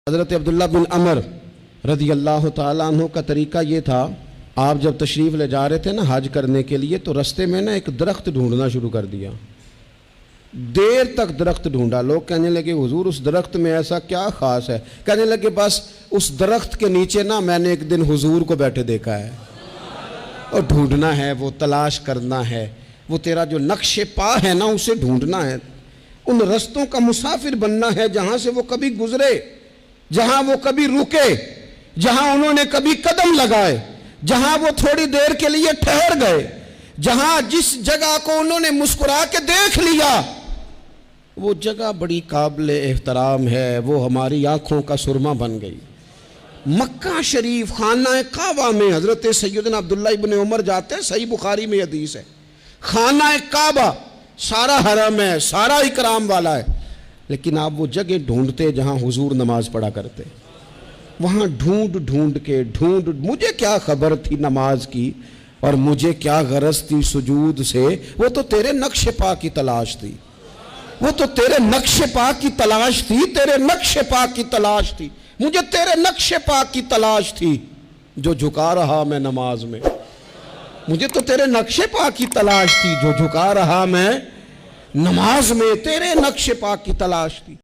حضرت عبداللہ بن عمر رضی اللہ تعالیٰ عنہ کا طریقہ یہ تھا، آپ جب تشریف لے جا رہے تھے نا حج کرنے کے لیے تو رستے میں نا ایک درخت ڈھونڈنا شروع کر دیا۔ دیر تک درخت ڈھونڈا، لوگ کہنے لگے حضور اس درخت میں ایسا کیا خاص ہے؟ کہنے لگے بس اس درخت کے نیچے نا میں نے ایک دن حضور کو بیٹھے دیکھا ہے، اور ڈھونڈنا ہے، وہ تلاش کرنا ہے، وہ تیرا جو نقش پا ہے نا اسے ڈھونڈنا ہے، ان رستوں کا مسافر بننا ہے جہاں سے وہ کبھی گزرے، جہاں وہ کبھی رکے، جہاں انہوں نے کبھی قدم لگائے، جہاں وہ تھوڑی دیر کے لیے ٹھہر گئے، جہاں جس جگہ کو انہوں نے مسکرا کے دیکھ لیا وہ جگہ بڑی قابل احترام ہے، وہ ہماری آنکھوں کا سرما بن گئی۔ مکہ شریف خانہ کعبہ میں حضرت سیدنا عبداللہ ابن عمر جاتے ہیں، صحیح بخاری میں حدیث ہے، خانہ کعبہ سارا حرم ہے، سارا اکرام والا ہے، لیکن آپ وہ جگہ ڈھونڈتے جہاں حضور نماز پڑھا کرتے، وہاں ڈھونڈ کے مجھے کیا خبر تھی نماز کی اور مجھے کیا غرض تھی سجود سے، وہ تو تیرے نقش پا کی تلاش تھی، وہ تو تیرے نقش پا کی تلاش تھی، تیرے نقش پا کی تلاش تھی، مجھے تیرے نقش پا کی تلاش تھی جو جھکا رہا میں نماز میں، مجھے تو تیرے نقش پا کی تلاش تھی جو جھکا رہا میں نماز میں، تیرے نقش پا کی تلاش تھی۔